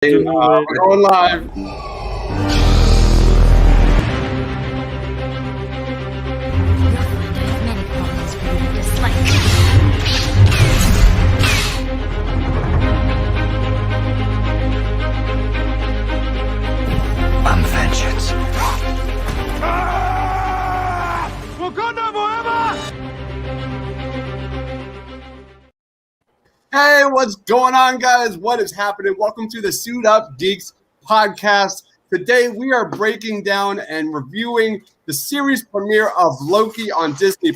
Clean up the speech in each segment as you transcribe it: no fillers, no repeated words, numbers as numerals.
We're going live. I'm vengeance. Wakanda forever! Hey, what's going on, guys? What is happening? Welcome to the Suit Up Geeks podcast. Today, we are breaking down and reviewing the series premiere of Loki on Disney+.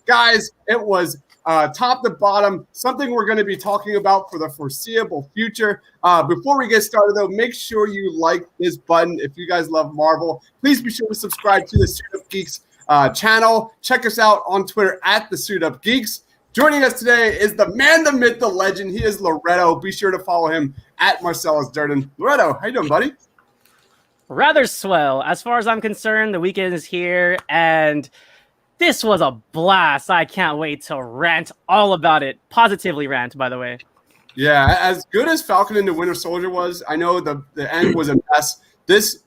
Guys, it was top to bottom, something we're going to be talking about for the foreseeable future. Before we get started, though, make sure you like this button. If you guys love Marvel, please be sure to subscribe to the Suit Up Geeks channel. Check us out on Twitter at the Suit Up Geeks. Joining us today is the man, the myth, the legend. He is Loretto. Be sure to follow him at Marcellus Durden. Loretto, how you doing, buddy? Rather swell. As far as I'm concerned, the weekend is here, and this was a blast. I can't wait to rant all about it. Positively rant, by the way. Yeah, as good as Falcon and the Winter Soldier was, I know the end was a mess. This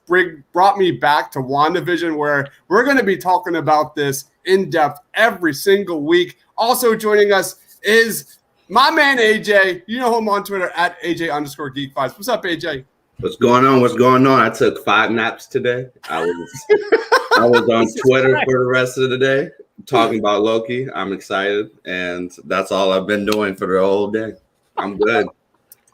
brought me back to WandaVision, where we're going to be talking about this in depth every single week. Also joining us is my man, AJ. You know him on Twitter at AJ_Geek5. What's up, AJ? What's going on? What's going on? I took 5 naps today. I was on Twitter for the rest of the day talking about Loki. I'm excited, and that's all I've been doing for the whole day. I'm good.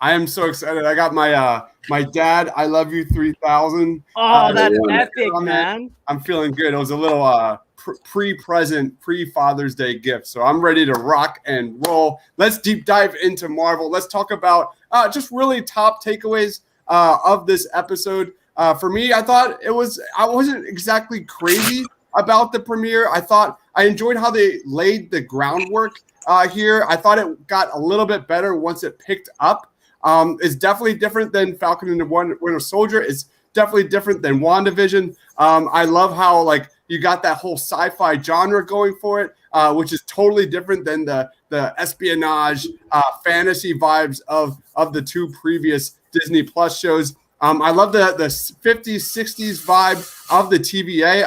I am so excited. I got my my dad, I love you 3000. Oh, that's epic, man. I'm feeling good. It was a little pre-present, pre-Father's Day gift. So I'm ready to rock and roll. Let's deep dive into Marvel. Let's talk about just really top takeaways of this episode. For me, I wasn't exactly crazy about the premiere. I enjoyed how they laid the groundwork here. I thought it got a little bit better once it picked up. It's definitely different than Falcon and the Winter Soldier. It's definitely different than WandaVision. I love how you got that whole sci-fi genre going for it, which is totally different than the espionage fantasy vibes of the two previous Disney Plus shows. I love the 50s, 60s vibe of the TVA.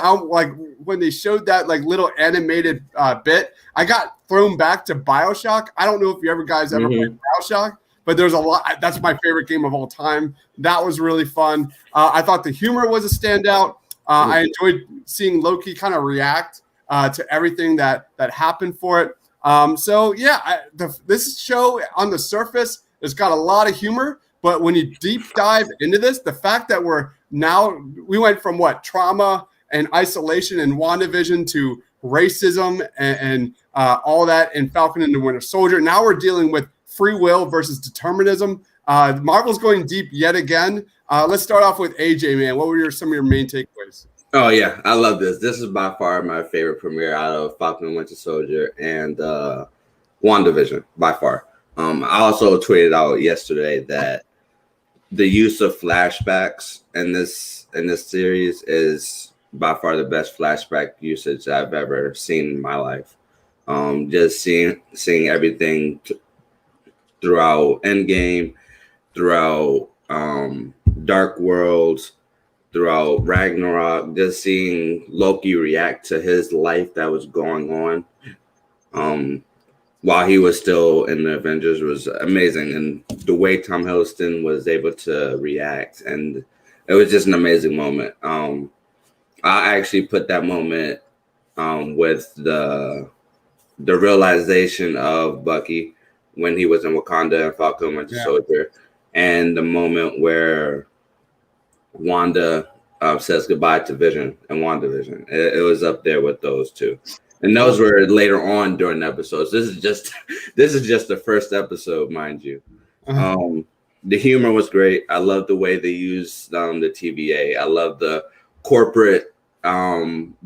When they showed that little animated bit, I got thrown back to BioShock. I don't know if you guys ever played BioShock, but there's a lot. That's my favorite game of all time. That was really fun. I thought the humor was a standout. I enjoyed seeing Loki kind of react to everything that happened for it. This show on the surface has got a lot of humor, but when you deep dive into this, the fact that we went from trauma and isolation in WandaVision to racism and all that in Falcon and the Winter Soldier. Now we're dealing with free will versus determinism. Marvel's going deep yet again. Let's start off with AJ, man. What were some of your main takeaways? Oh, yeah. I love this. This is by far my favorite premiere out of Falcon and Winter Soldier and WandaVision, by far. I also tweeted out yesterday that the use of flashbacks in this series is by far the best flashback usage I've ever seen in my life. Just seeing everything throughout Endgame, throughout Dark World, throughout Ragnarok, just seeing Loki react to his life that was going on while he was still in the Avengers was amazing. And the way Tom Hiddleston was able to react, and it was just an amazing moment. I actually put that moment with the realization of Bucky when he was in Wakanda and Falcon Winter Soldier, and the moment where Wanda says goodbye to Vision and WandaVision. It was up there with those two. And those were later on during the episodes. This is just the first episode, mind you. The humor was great. I love the way they used the TVA. I love the corporate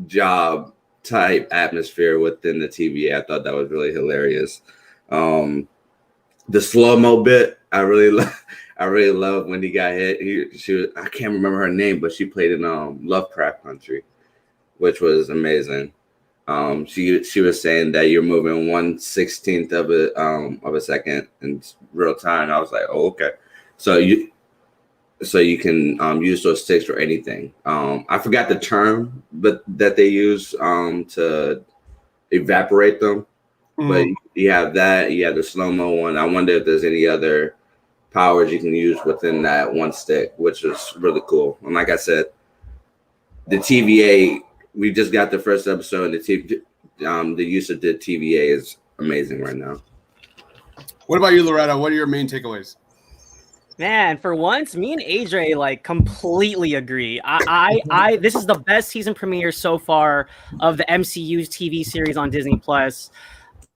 job type atmosphere within the TVA. I thought that was really hilarious. The slow-mo bit, I really love when he got hit. I can't remember her name, but she played in Lovecraft Country, which was amazing. She was saying that you're moving 1/16 of a second in real time. I was like, oh, okay. So so you can use those sticks for anything. I forgot the term, but that they use to evaporate them. But you have that. You have the slow-mo one. I wonder if there's any other powers you can use within that one stick, which is really cool. And like I said, the TVA, we just got the first episode, and the use of the TVA is amazing right now. What about you, Loretta? What are your main takeaways? Man, for once, me and AJ like completely agree. I this is the best season premiere so far of the MCU's TV series on Disney Plus.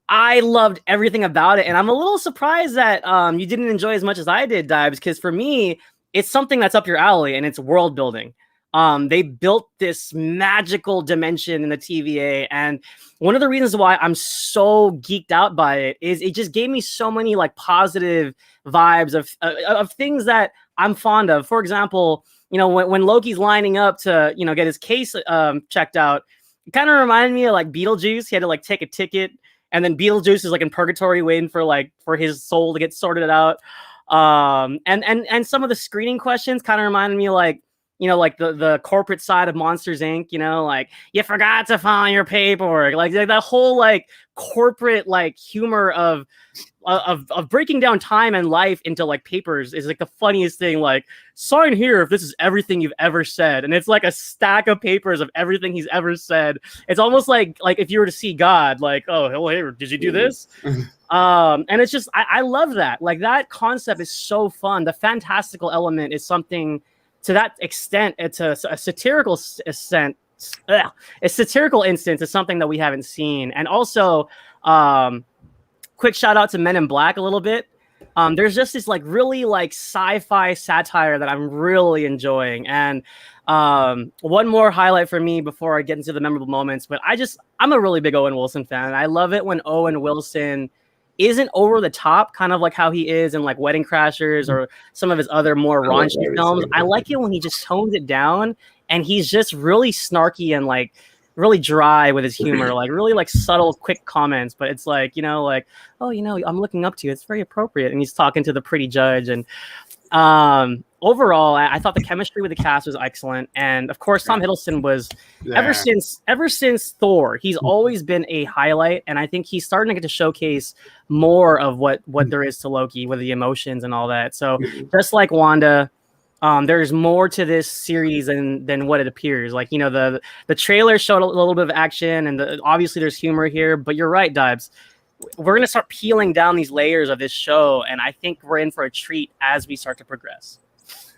I loved everything about it, and I'm a little surprised that you didn't enjoy as much as I did, Dibes, because for me, it's something that's up your alley, and it's world building. They built this magical dimension in the TVA, and one of the reasons why I'm so geeked out by it is it just gave me so many like positive vibes of things that I'm fond of. For example, when Loki's lining up to get his case checked out, it kind of reminded me of like Beetlejuice. He had to like take a ticket, and then Beetlejuice is like in purgatory waiting for his soul to get sorted out. And some of the screening questions kind of reminded me like the corporate side of Monsters Inc., like you forgot to file your paperwork, like that whole like corporate like humor of breaking down time and life into like papers is like the funniest thing. Like, sign here if this is everything you've ever said, and it's like a stack of papers of everything he's ever said. It's almost like if you were to see God, like, oh, hey, did you do this? And it's just I love that. Like, that concept is so fun. The fantastical element is something to that extent. It's a satirical extent. A satirical instance is something that we haven't seen. And also, quick shout out to Men in Black a little bit. There's just this like really like sci-fi satire that I'm really enjoying. And one more highlight for me before I get into the memorable moments, but I'm a really big Owen Wilson fan. And I love it when Owen Wilson isn't over the top, kind of like how he is in like Wedding Crashers or some of his other more raunchy films. I like it when he just tones it down and he's just really snarky and like really dry with his humor, like really like subtle, quick comments. But it's like, like, oh, I'm looking up to you. It's very appropriate. And he's talking to the pretty judge. And overall, I thought the chemistry with the cast was excellent. And of course, Tom Hiddleston was ever since Thor, he's always been a highlight. And I think he's starting to get to showcase more of what there is to Loki with the emotions and all that. So just like Wanda, there's more to this series than what it appears. Like, the trailer showed a little bit of action, and obviously there's humor here. But you're right, Dibes. We're going to start peeling down these layers of this show, and I think we're in for a treat as we start to progress.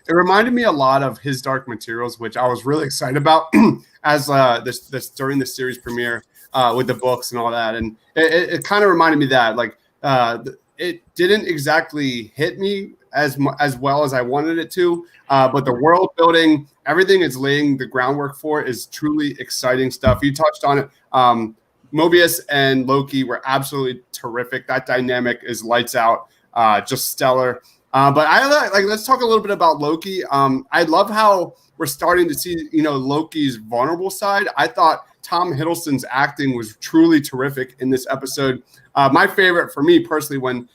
It reminded me a lot of His Dark Materials, which I was really excited about as this during the series premiere with the books and all that. And it kind of reminded me that like it didn't exactly hit me as well as I wanted it to, but the world building, everything it's laying the groundwork for is truly exciting stuff. You touched on it. Mobius and Loki were absolutely terrific. That dynamic is lights out, just stellar. But let's talk a little bit about Loki. I love how we're starting to see, Loki's vulnerable side. I thought Tom Hiddleston's acting was truly terrific in this episode. My favorite for me personally, when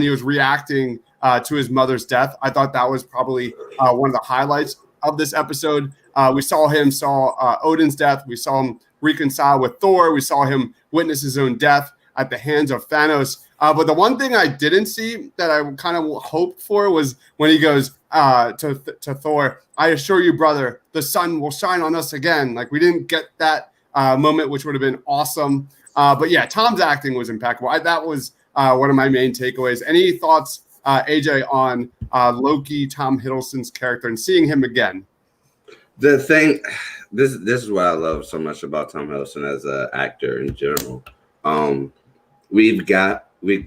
he was reacting to his mother's death, I thought that was probably one of the highlights of this episode. We saw Odin's death. We saw him reconcile with Thor. We saw him witness his own death at the hands of Thanos. But the one thing I didn't see that I kind of hoped for was when he goes to Thor, "I assure you, brother, the sun will shine on us again." Like, we didn't get that moment, which would have been awesome. But yeah, Tom's acting was impeccable. That was one of my main takeaways. Any thoughts, AJ, on Loki, Tom Hiddleston's character, and seeing him again? The thing, this is what I love so much about Tom Hiddleston as an actor in general. We got his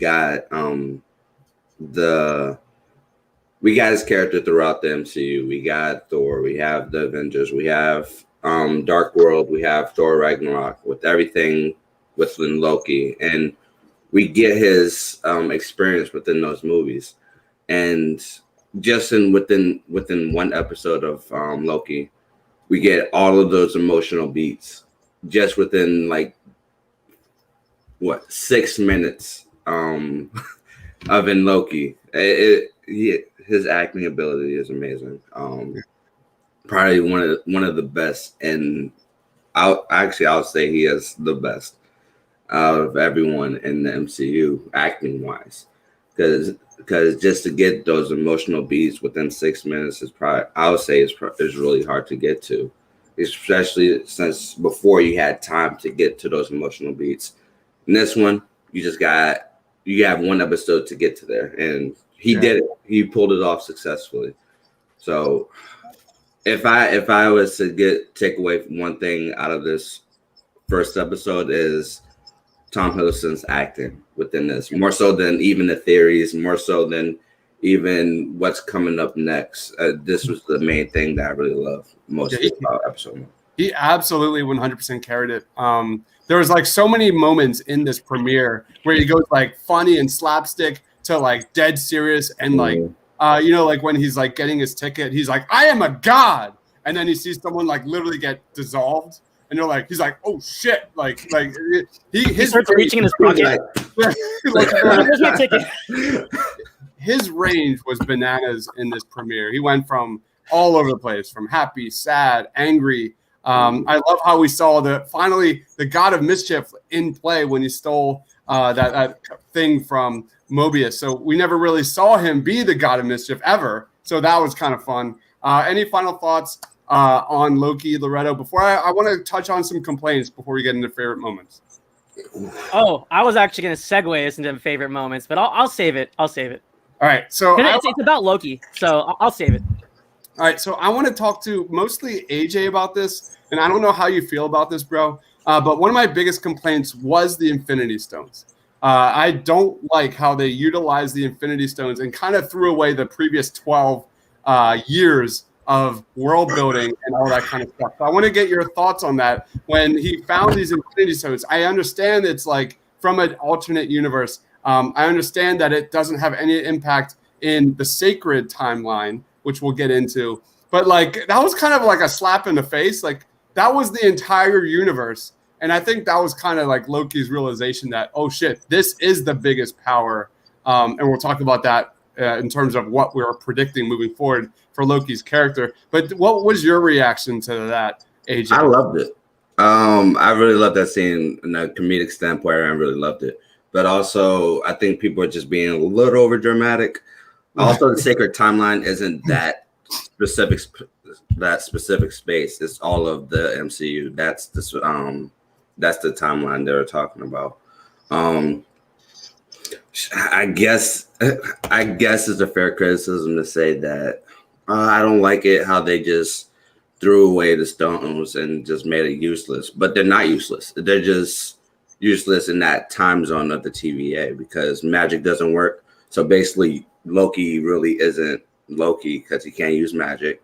character throughout the MCU. We got Thor. We have the Avengers. We have Dark World. We have Thor Ragnarok, with everything within Loki, and we get his experience within those movies. And just within one episode of Loki, we get all of those emotional beats just within 6 minutes of in Loki. his acting ability is amazing. Probably one of the best, and I'll say he is the best out of everyone in the MCU acting wise, because just to get those emotional beats within 6 minutes is really hard to get to, especially since before you had time to get to those emotional beats. In this one, you have one episode to get to there, and he did it. He pulled it off successfully. So if I was to take away one thing out of this first episode is Tom Hiddleston's acting within this, more so than even the theories, more so than even what's coming up next. This was the main thing that I really loved most about episode 1. He absolutely 100% carried it. There was like so many moments in this premiere where he goes like funny and slapstick to like dead serious, and like like when he's like getting his ticket, he's like, "I am a god," and then he sees someone like literally get dissolved, and he's like, "Oh shit!" He starts reaching in his pocket. Where's my ticket? His range was bananas in this premiere. He went from all over the place, from happy, sad, angry. I love how we saw finally the God of Mischief in play when he stole that thing from Mobius. So we never really saw him be the God of Mischief ever. So that was kind of fun. Any final thoughts on Loki, Loretto? Before I want to touch on some complaints before we get into favorite moments. Oh, I was actually going to segue us into favorite moments, but I'll save it. All right. So it's about Loki, so I'll save it. All right, so I want to talk to mostly AJ about this, and I don't know how you feel about this, bro, but one of my biggest complaints was the Infinity Stones. I don't like how they utilized the Infinity Stones and kind of threw away the previous 12 years of world building and all that kind of stuff. So I want to get your thoughts on that. When he found these Infinity Stones, I understand it's like from an alternate universe. I understand that it doesn't have any impact in the sacred timeline, which we'll get into. But like that was kind of like a slap in the face. Like that was the entire universe. And I think that was kind of like Loki's realization that, oh shit, this is the biggest power. And we'll talk about that in terms of what we're predicting moving forward for Loki's character. But what was your reaction to that, AJ? I loved it. I really loved that scene in a comedic standpoint. I really loved it. But also, I think people are just being a little over dramatic. Also, the sacred timeline isn't that specific space. It's all of the MCU. That's the timeline they were talking about. I guess it's a fair criticism to say that I don't like it how they just threw away the stones and just made it useless. But they're not useless. They're just useless in that time zone of the TVA because magic doesn't work. So basically, Loki really isn't Loki because he can't use magic.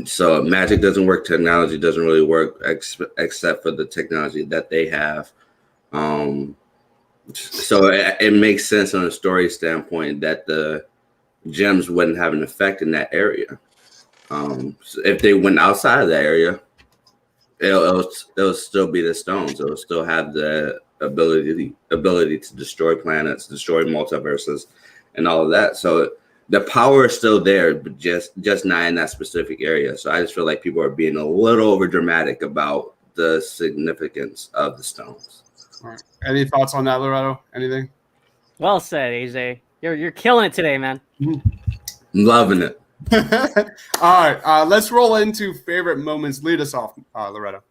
So magic doesn't work. Technology doesn't really work except for the technology that they have. So it makes sense on a story standpoint that the gems wouldn't have an effect in that area. So if they went outside of that area, it'll still be the stones. It'll still have the ability to destroy planets, destroy multiverses, and all of that. So the power is still there, but just not in that specific area. So I just feel like people are being a little over dramatic about the significance of the stones. All right. Any thoughts on that, Loretto? Anything? Well said, AJ. You're killing it today, man. I'm loving it. All right, let's roll into favorite moments. Lead us off, Loretto.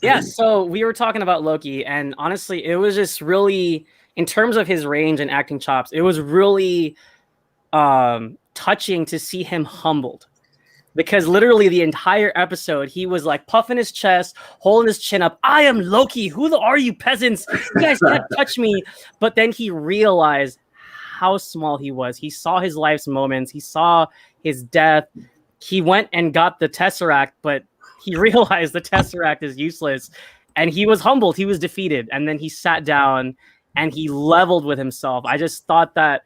Yeah, so we were talking about Loki, and honestly, it was just really, in terms of his range and acting chops, it was really touching to see him humbled. Because literally the entire episode, he was like puffing his chest, holding his chin up. I am Loki. Who are you peasants? You guys can't touch me. But then he realized how small he was. He saw his life's moments. He saw his death. He went and got the Tesseract, but he realized the Tesseract is useless. And he was humbled. He was defeated. And then he sat down and he leveled with himself. I just thought that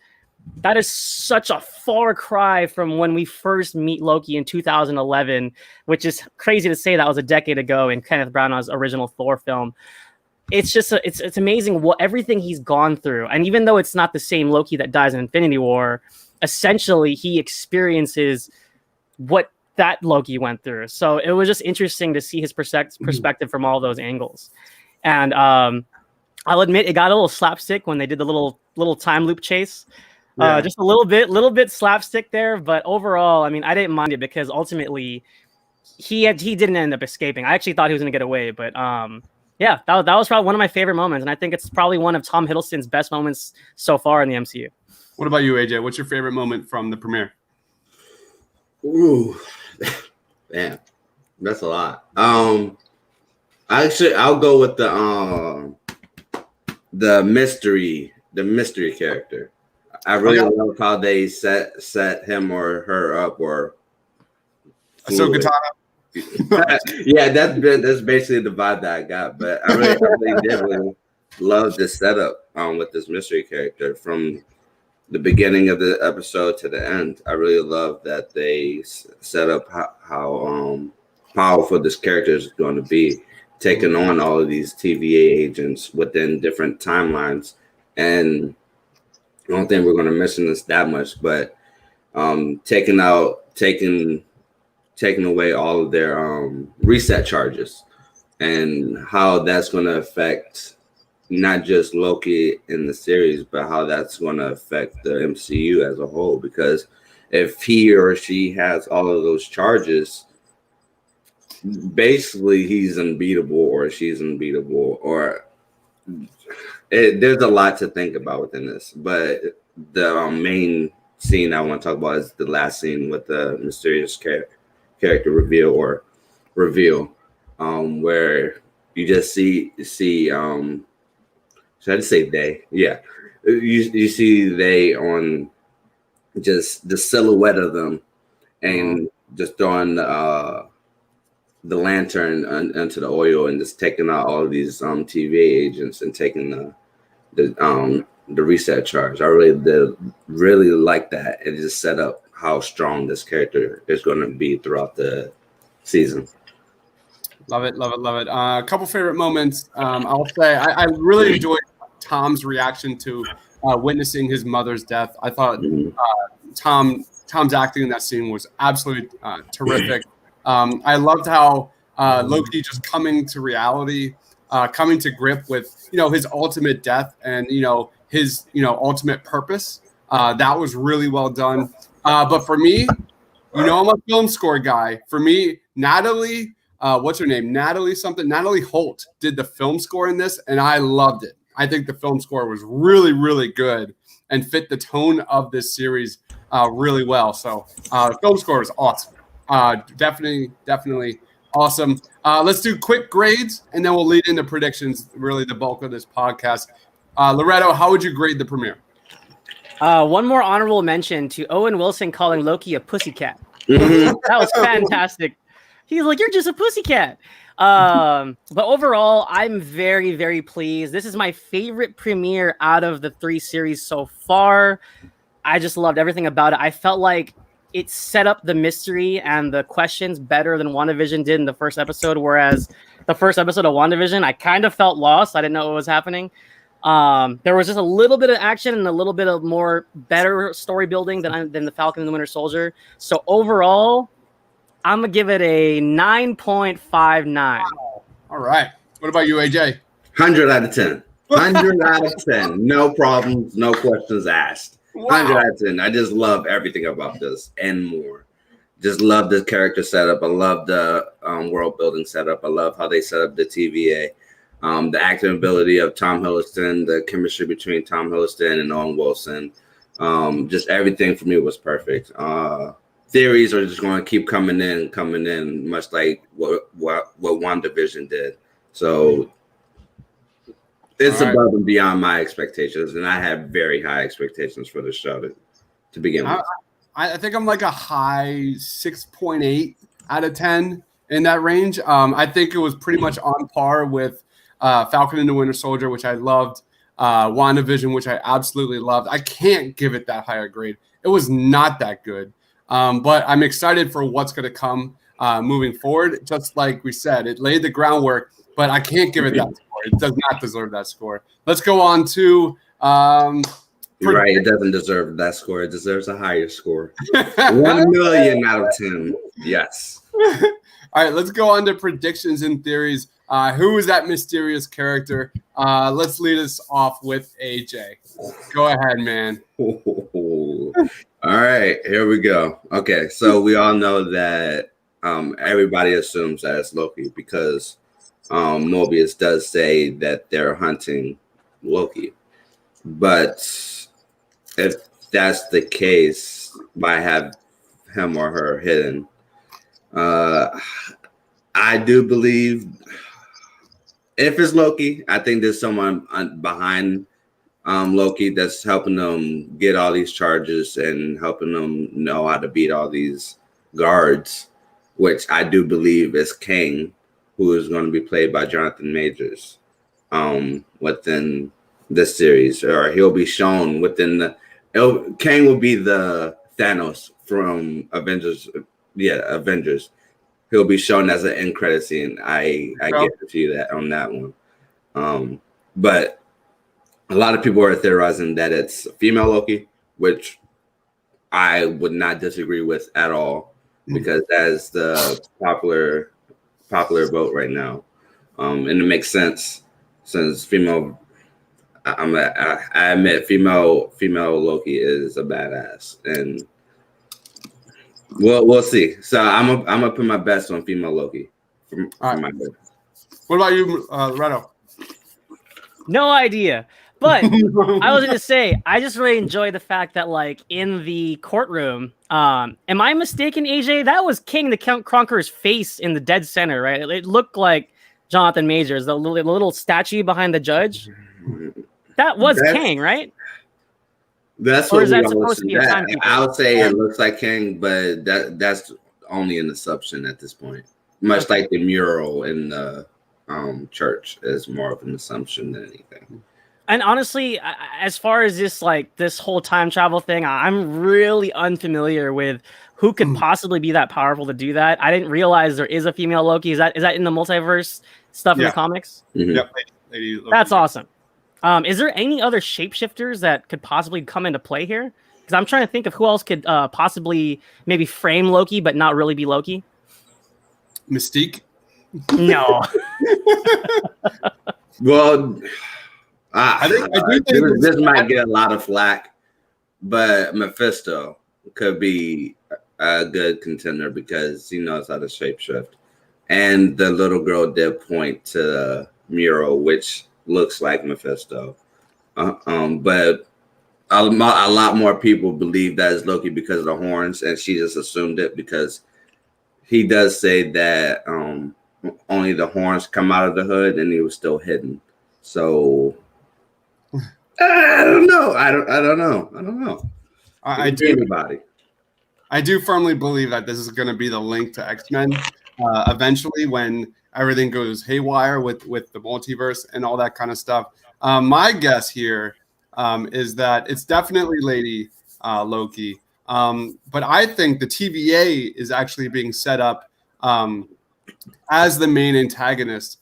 is such a far cry from when we first meet Loki in 2011, which is crazy to say that was a decade ago in Kenneth Branagh's original Thor film. it's just it's amazing what everything he's gone through. And even though it's not the same Loki that dies in Infinity War, essentially he experiences what that Loki went through. So it was just interesting to see his perspective from all those angles. And I'll admit it got a little slapstick when they did the little time loop chase. Just a little bit slapstick there, but overall, I mean, I didn't mind it because ultimately he didn't end up escaping. I actually thought he was going to get away, but yeah, that was probably one of my favorite moments, and I think it's probably one of Tom Hiddleston's best moments so far in the MCU. What about you, AJ? What's your favorite moment from the premiere? Ooh, man, that's a lot. I'll go with the mystery character. I really love how they set him or her up, or Ahsoka Tano. Yeah, that's basically the vibe that I got. But I really did really love this setup with this mystery character from the beginning of the episode to the end. I really love that they set up how powerful this character is going to be, taking on all of these TVA agents within different timelines. And I don't think we're going to mention this that much, but taking away all of their reset charges and how that's going to affect not just Loki in the series, but how that's going to affect the MCU as a whole. Because if he or she has all of those charges, basically he's unbeatable or she's unbeatable, or there's a lot to think about within this. But the main scene I want to talk about is the last scene with the mysterious character reveal, where you just see should I just say they? Yeah. You see they on just the silhouette of them and just throwing the lantern into the oil and just taking out all of these TVA agents and taking the reset charge. I really like that. It just set up how strong this character is going to be throughout the season. Love it. A couple favorite moments. I'll say I really enjoyed Tom's reaction to witnessing his mother's death. I thought Tom's acting in that scene was absolutely terrific. I loved how Loki just coming to reality, coming to grip with his ultimate death and his ultimate purpose. That was really well done. But for me, I'm a film score guy. For me, Natalie. What's her name? Natalie Holt did the film score in this, and I loved it. I think the film score was really, really good and fit the tone of this series really well. So the film score is awesome. Definitely awesome. Let's do quick grades, and then we'll lead into predictions, really the bulk of this podcast. Loretto, how would you grade the premiere? One more honorable mention to Owen Wilson calling Loki a pussycat. That was fantastic. He's like, you're just a pussycat. But overall, I'm very, very pleased. This is my favorite premiere out of the 3 series so far. I just loved everything about it. I felt like it set up the mystery and the questions better than WandaVision did in the first episode, whereas the first episode of WandaVision, I kind of felt lost. I didn't know what was happening. There was just a little bit of action and a little bit of more better story building than the Falcon and the Winter Soldier. So overall, I'm going to give it a 9.59. Wow. All right. What about you, AJ? 100 out of 10. 100 out of 10. No problems, no questions asked. Wow. 100 out of 10. I just love everything about this and more. Just love the character setup. I love the world building setup. I love how they set up the TVA. The acting ability of Tom Hiddleston, the chemistry between Tom Hiddleston and Owen Wilson. Just everything for me was perfect. Theories are just going to keep coming in, much like what WandaVision did. So it's above and beyond my expectations, and I have very high expectations for the show to begin with. I think I'm like a high 6.8 out of 10 in that range. I think it was pretty much on par with Falcon and the Winter Soldier, which I loved, WandaVision, which I absolutely loved. I can't give it that high a grade. It was not that good. But I'm excited for what's going to come moving forward. Just like we said, it laid the groundwork, but I can't give it that score. It does not deserve that score. Let's go on to You're right. It doesn't deserve that score. It deserves a higher score. 1 million out of 10. Yes. All right, let's go on to predictions and theories. Who is that mysterious character? Let's lead us off with AJ. Go ahead, man. All right, here we go. Okay, so we all know that everybody assumes that it's Loki because Mobius does say that they're hunting Loki. But if that's the case, by have him or her hidden, I do believe if it's Loki, I think there's someone behind Loki that's helping them get all these charges and helping them know how to beat all these guards, which I do believe is King, who is going to be played by Jonathan Majors within this series, or he'll be shown within the Kang will be the Thanos from Avengers. Yeah, Avengers. He'll be shown as an end credit scene. I guarantee you that on that one. But a lot of people are theorizing that it's female Loki, which I would not disagree with at all, because that is the popular vote right now, and it makes sense since female. I admit female Loki is a badass, and we'll see. So I'm gonna put my best on female Loki. What about you, Renato? No idea. But I was going to say, I just really enjoy the fact that, like, in the courtroom, am I mistaken, AJ? That was King the Conqueror's face in the dead center, right? It looked like Jonathan Majors, the little statue behind the judge. That was King, right? That's or what is that supposed to be a that. timekeeper? I would say it looks like King, but that's only an assumption at this point. Much like the mural in the church is more of an assumption than anything. And honestly, as far as this whole time travel thing, I'm really unfamiliar with who could possibly be that powerful to do that. I didn't realize there is a female Loki. Is that in the multiverse stuff in the comics? Mm-hmm. Yep, Lady Loki. That's awesome. Is there any other shapeshifters that could possibly come into play here? Because I'm trying to think of who else could possibly maybe frame Loki, but not really be Loki. Mystique. No. Well, I do think this might get a lot of flack, but Mephisto could be a good contender because he knows how to shapeshift. And the little girl did point to the mural, which looks like Mephisto. But a lot more people believe that is Loki because of the horns, and she just assumed it because he does say that only the horns come out of the hood, and he was still hidden. So I don't know. I don't know. I do. Everybody. I do firmly believe that this is going to be the link to X-Men eventually when everything goes haywire with the multiverse and all that kind of stuff. My guess here is that it's definitely Lady Loki. But I think the TVA is actually being set up as the main antagonist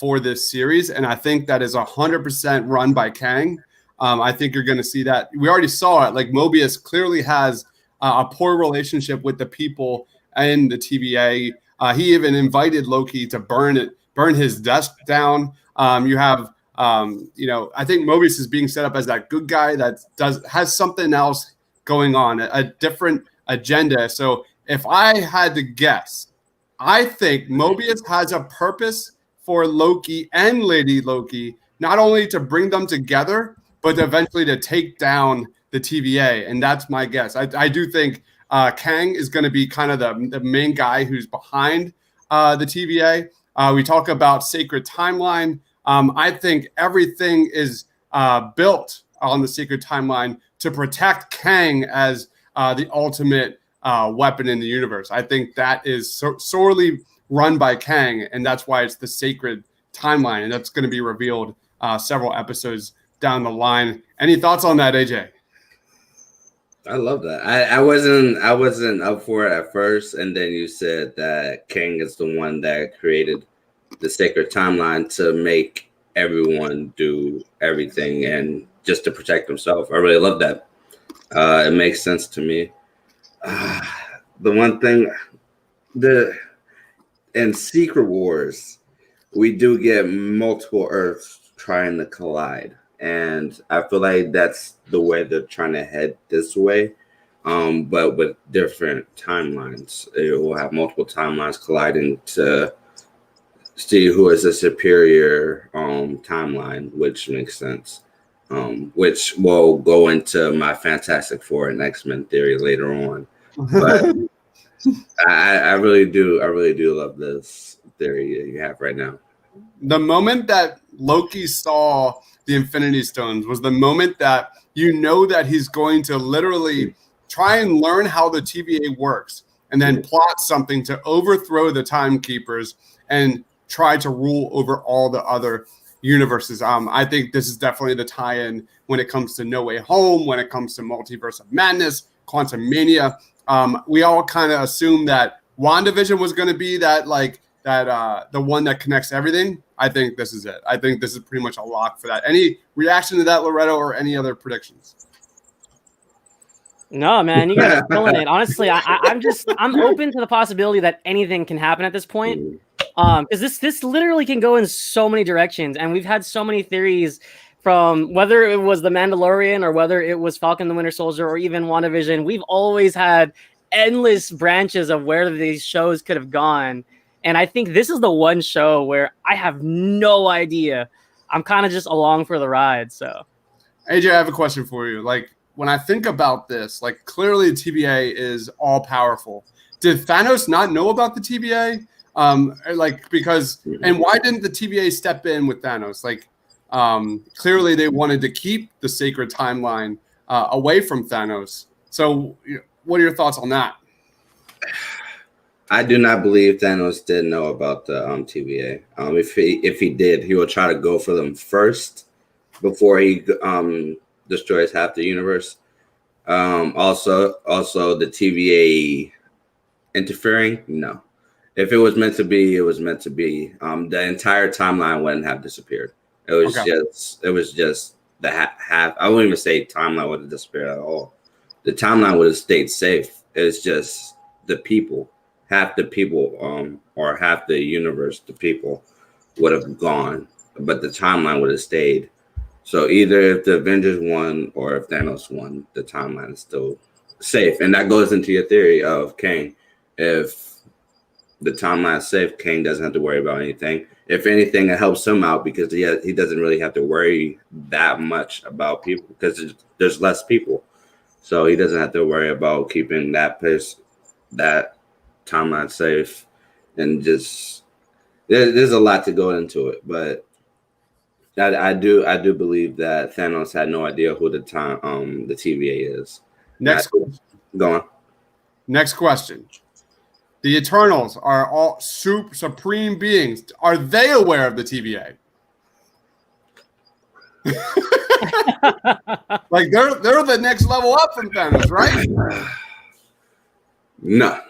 for this series. And I think that is 100% run by Kang. I think you're going to see that. We already saw it. Like Mobius clearly has a poor relationship with the people in the TVA. He even invited Loki to burn his desk down. You have, I think Mobius is being set up as that good guy that has something else going on, a different agenda. So if I had to guess, I think Mobius has a purpose for Loki and Lady Loki, not only to bring them together, but eventually to take down the TVA. And that's my guess. I do think Kang is going to be kind of the main guy who's behind the TVA. We talk about sacred timeline. I think everything is built on the sacred timeline to protect Kang as the ultimate weapon in the universe. I think that is sorely run by Kang, and that's why it's the sacred timeline, and that's going to be revealed several episodes down the line. Any thoughts on that, AJ? I love that. I wasn't up for it at first, and then you said that Kang is the one that created the sacred timeline to make everyone do everything and just to protect themselves. I really love that. It makes sense to me. The one thing, in Secret Wars, we do get multiple Earths trying to collide, and I feel like that's the way they're trying to head this way. But with different timelines, it will have multiple timelines colliding to see who is a superior timeline, which makes sense. Which will go into my Fantastic Four and X-Men theory later on. But I really do love this theory you have right now. The moment that Loki saw the Infinity Stones was the moment that you know that he's going to literally try and learn how the TVA works and then plot something to overthrow the Timekeepers and try to rule over all the other universes. I think this is definitely the tie-in when it comes to No Way Home, when it comes to Multiverse of Madness, Quantum Mania. We all kind of assumed that WandaVision was going to be that the one that connects everything. I think this is it. I think this is pretty much a lock for that. Any reaction to that, Loretto, or any other predictions? No, man, you guys are killing it. Honestly, I'm open to the possibility that anything can happen at this point. Because this literally can go in so many directions, and we've had so many theories from whether it was The Mandalorian or whether it was Falcon the Winter Soldier or even WandaVision. We've always had endless branches of where these shows could have gone. And I think this is the one show where I have no idea. I'm kind of just along for the ride. So, AJ, I have a question for you. Like, when I think about this, like, clearly the TVA is all powerful. Did Thanos not know about the TVA? Because why didn't the TVA step in with Thanos? Like, clearly they wanted to keep the sacred timeline away from Thanos. So, what are your thoughts on that? I do not believe Thanos did know about the TVA. If he did, he will try to go for them first before he destroys half the universe. Also the TVA interfering, no. If it was meant to be, it was meant to be. The entire timeline wouldn't have disappeared. It was just the half. I wouldn't even say timeline would have disappeared at all. The timeline would have stayed safe. It's just the people, half the people, or half the universe, the people would have gone, but the timeline would have stayed. So either if the Avengers won or if Thanos won, the timeline is still safe. And that goes into your theory of Kang. If the timeline is safe, Kang doesn't have to worry about anything. If anything, it helps him out because he doesn't really have to worry that much about people because there's less people. So he doesn't have to worry about keeping that timeline safe. And just there's a lot to go into it, but I do believe that Thanos had no idea who the TVA is. Go on. Next question. The Eternals are all supreme beings. Are they aware of the TVA? Like they're the next level up from Thanos, right? No.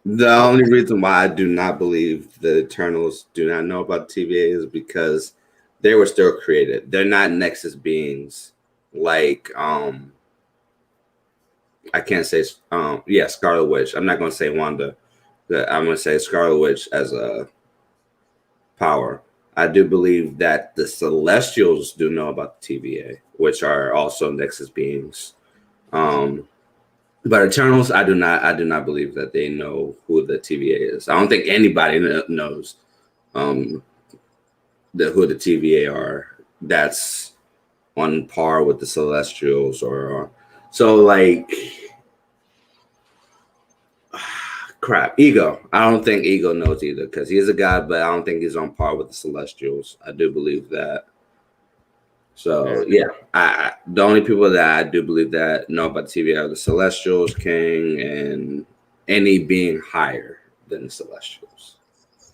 The only reason why I do not believe the Eternals do not know about the TVA is because they were still created. They're not Nexus beings like I can't say Scarlet Witch. I'm not gonna say Wanda. I'm gonna say Scarlet Witch as a power. I do believe that the Celestials do know about the TVA, which are also Nexus beings. But Eternals, I do not believe that they know who the TVA is. I don't think anybody knows who the TVA are. That's on par with the Celestials, or so like. Crap, Ego. I don't think Ego knows either because he is a god, but I don't think he's on par with the Celestials. I do believe that. So yeah, the only people that I do believe that know about the TVA are the Celestials, King, and any being higher than the Celestials.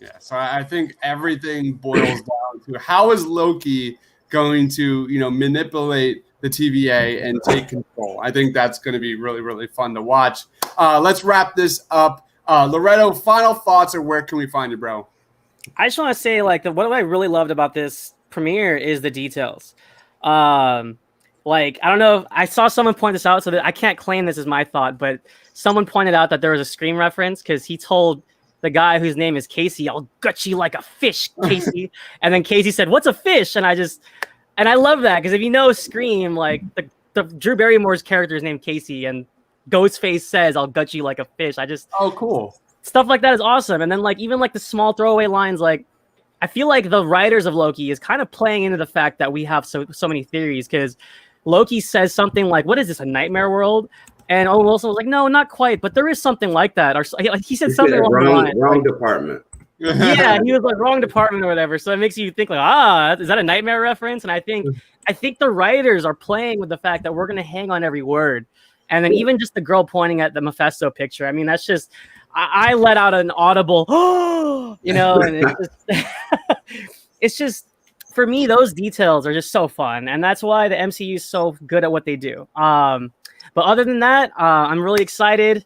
Yeah, so I think everything boils down to how is Loki going to manipulate the TVA and take control. I think that's going to be really, really fun to watch. Let's wrap this up. Loretto, final thoughts, or where can we find you, bro? I just want to say, what I really loved about this premiere is the details. Like, I don't know if I saw someone point this out, so that I can't claim this is my thought, but someone pointed out that there was a Scream reference because he told the guy whose name is Casey, "I'll gut you like a fish, Casey." And then Casey said, "What's a fish?" And I love that because if you know Scream, like the Drew Barrymore's character is named Casey, and Ghostface says, "I'll gut you like a fish." Oh, cool. Stuff like that is awesome. And then like even like the small throwaway lines, like I feel like the writers of Loki is kind of playing into the fact that we have so many theories because Loki says something like, "What is this, a nightmare world?" And Owen Wilson was like, "No, not quite, but there is something like that." Or he said something along the line. Wrong department. Yeah, he was like wrong department or whatever. So it makes you think like, is that a nightmare reference? And I think the writers are playing with the fact that we're gonna hang on every word. And then even just the girl pointing at the Mephisto picture. I mean, that's just I let out an audible, and it's just it's just for me, those details are just so fun. And that's why the MCU is so good at what they do. But other than that, I'm really excited.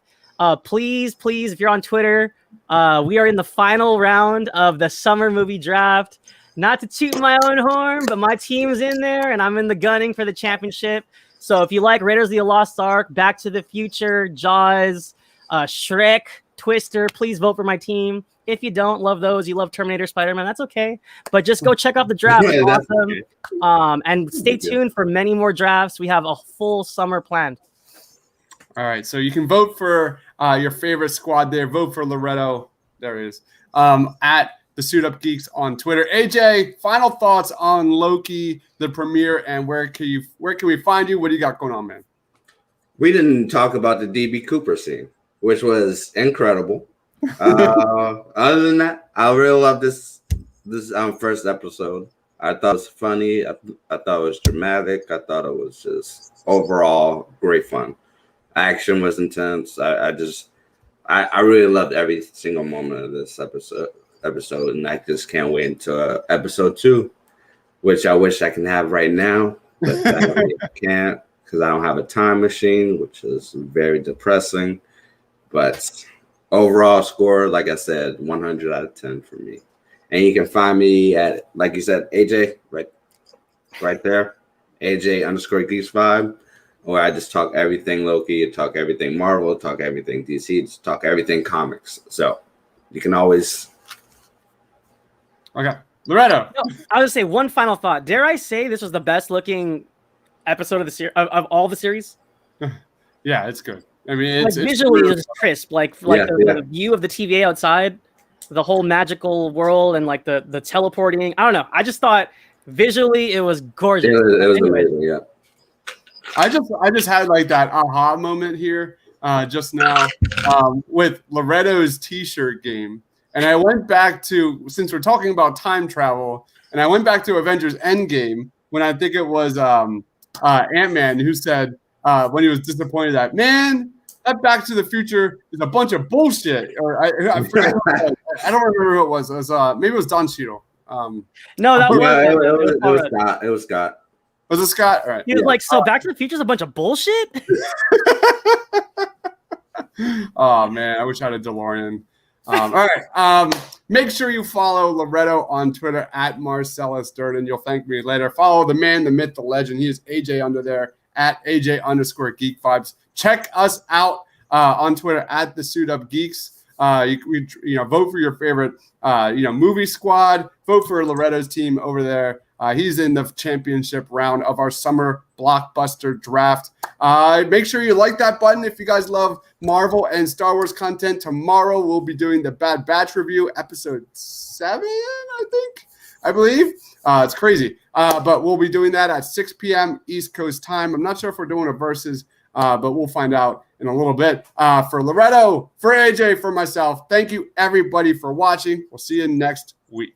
Please, if you're on Twitter, we are in the final round of the summer movie draft. Not to toot my own horn, but my team's in there, and I'm in the gunning for the championship. So if you like Raiders of the Lost Ark, Back to the Future, Jaws, Shrek, Twister, please vote for my team. If you don't love those, you love Terminator, Spider-Man, that's okay. But just go check out the draft. It's awesome. Okay. And stay tuned for many more drafts. We have a full summer planned. All right, so you can vote for your favorite squad there. Vote for Loretto. There it is. At the Suit Up Geeks on Twitter. AJ, final thoughts on Loki, the premiere, and where can we find you? What do you got going on, man? We didn't talk about the DB Cooper scene, which was incredible. Other than that, I really love this first episode. I thought it was funny. I thought it was dramatic. I thought it was just overall great fun. Action was intense. I really loved every single moment of this episode, and I just can't wait until episode 2, which I wish I can have right now, but I can't because I don't have a time machine, which is very depressing. But overall score, like I said, 100 out of 10 for me. And you can find me at, like you said, AJ, right there, AJ_Geeks5, where I just talk everything Loki, talk everything Marvel, talk everything DC, just talk everything comics. So you can always. Okay, Loretto. No, I would say one final thought. Dare I say this was the best looking episode of the of all the series? Yeah, it's good. I mean, it's visually it's crisp. The view of the TVA outside, the whole magical world, and like the teleporting. I don't know. I just thought visually it was gorgeous. It was amazing. Yeah. I just had like that aha moment here just now with Loretto's t-shirt game. And I went back to, since we're talking about time travel, and I went back to Avengers Endgame when I think it was Ant-Man who said when he was disappointed that, man, that Back to the Future is a bunch of bullshit. Or I forget. I don't remember who it was. It was maybe it was Don Cheadle. No, that it was Scott. Was it Scott? All right. He was like, so Back to the Future is a bunch of bullshit? Oh, man. I wish I had a DeLorean. All right. Make sure you follow Loretto on Twitter at Marcellus Durden. You'll thank me later. Follow the man, the myth, the legend. He is AJ under there at AJ_Geek5s. Check us out on Twitter at the Suit Up Geeks. Vote for your favorite movie squad. Vote for Loretto's team over there. He's in the championship round of our summer blockbuster draft. Make sure you like that button if you guys love Marvel and Star Wars content. Tomorrow we'll be doing the Bad Batch review, episode 7, I believe. It's crazy. But we'll be doing that at 6 p.m. East Coast time. I'm not sure if we're doing a versus, but we'll find out in a little bit. For Loretto, for AJ, for myself, thank you everybody for watching. We'll see you next week.